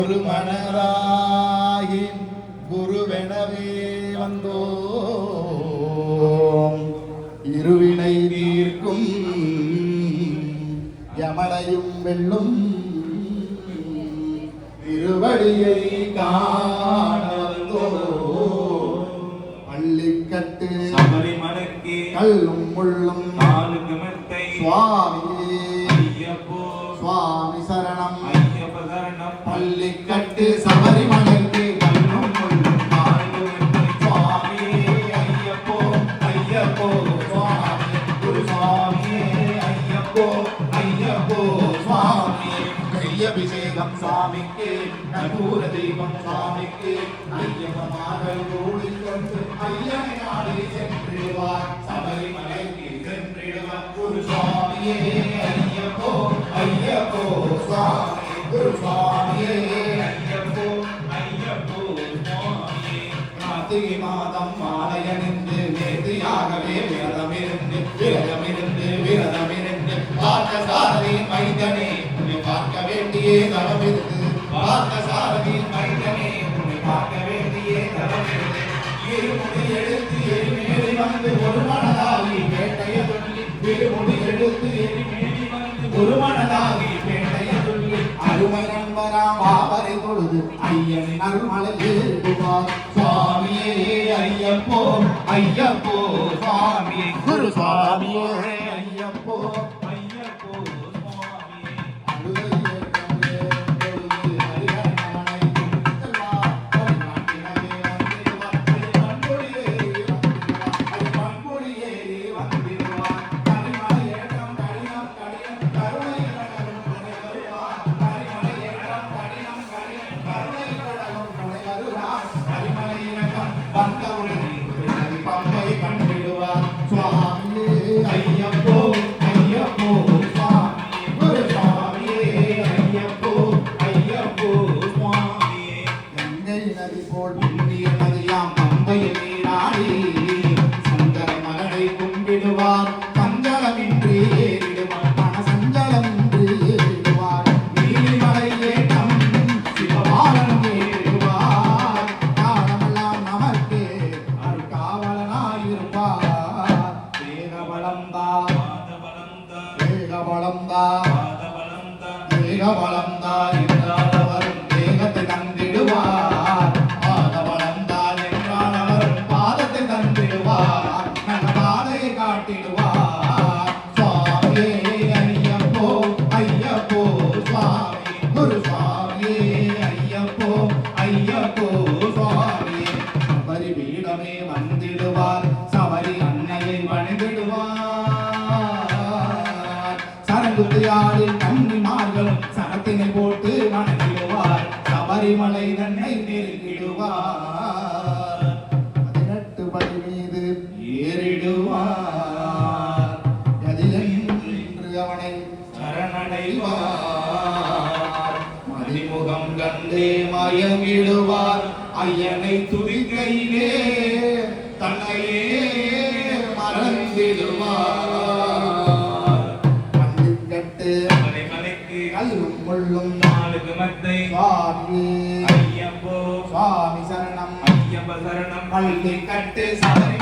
ஒரு மனராகி குருவெனவே வந்தோம். இருவினை தீர்க்கும் யமனையும் வெல்லும் திருவடியை காண வந்தோம். பள்ளிக்கட்டு சபரிமலைக்கு கல்லும் முள்ளும் நாளுக்கு மெத்தை சுவாமியே ஐயப்போ சுவாமி சரணம் ஐயப்ப சரணம். பள்ளிக்கட்டு சபரிமலைக்கு கல்லும் முள்ளும் நாளுக்கு மெத்தை சுவாமியே ஐயப்போ ஐயப்போ சுவாமி குரு சுவாமியே ஐயப்போ ஐயப்போ சுவாமியே. அபிஷேகம் சுவாமிக்கு நகூர தெய்வம் சுவாமிக்கு ஐயப்பமார்கள் கூடிக்கொண்டு ஐயனை நாடி சென்றிடுவார். சபரிமலைக்கு சென்றிடுவார். குரு சுவாமியே ஐயப்போ ஐயப்போ சுவாமி குரு சுவாமியே ஐயப்போ ஐயப்போ சுவாமியே. கார்த்திகை மாதம் மாலையணிந்து நேர்த்தியாகவே விரதமிருந்து பார்த்த சாரதி மைந்தனே பார்க்க வேண்டியே தவமிருந்து பார்த்த சாரதி மைந்தனே பார்க்க வேண்டியே தவமிருந்து இருமுடி எடுத்து எரிமேலி வந்து ஒரு மனதாகி பேட்டைய சொல்லி இருமுடி எடுத்து எரிமேலி வந்து ஒரு மனதாகி பேட்டைய சொல்லி அருமை நண்பராம் ஆவரை பொழுது ஐயன் அருள்மலை ஏறுவார். சுவாமியே ஐயப்போ ஐயப்போ சுவாமியே குரு சுவாமியே ஐயப்போ ஐயப்போ சுவாமியே. ஐயப்போ ஐயப்போ சுவாமியே குரு சுவாமியே ஐயப்போ ஐயப்போ சுவாமியே. கங்கை நதி போல் புண்ணிய நதியாம் பம்பையை நீராடி சங்கர மகனை கும்பிடுவார். சஞ்சலமின்றி ஏறிடுவார் மன சஞ்சலமின்றி ஏறிடுவார். நீலிமலை ஏற்றம் சிவபாலன் ஏறிடுவார். காலமெல்லாம் நமக்கு அருகாவலனாயிருப்பார். வேகபலம்தா என்றாலவரும் வேகத்தை தந்திடுவார். பாதபலம்தான் என்றாலவரும் பாதத்தை தந்திடுவார். நல்ல பாதையை காட்டிடுவார். சுவாமியே ஐயப்போ ஐயப்போ சுவாமி குரு சுவாமியே ஐயப்போ ஐயப்போ சுவாமியே. சபரி பீடமே வந்திடுவார். சபரி அன்னையை வணங்கிடுவார். சரங்குத்தியாரில் கன்னிமார்களும் சரத்தினை போட்டு வணங்கிடுவார். சபரிமலை தன்னை நெருங்கிடுவார். 18 படி மீது ஏறிடுவார். அதிலென்று அவனை சரணடைவார். மதிமுகம் கண்டே மயங்கிடுவார். ஐயனை துதிக்கையிலே தன்னையே மறந்திடுவார். கல்லும் முள்ளும் நாளுக்கு மெத்தை சுவாமியே ஐயப்போ சுவாமி சரணம் ஐயப்ப சரணம். பள்ளிக்கட்டு சபரி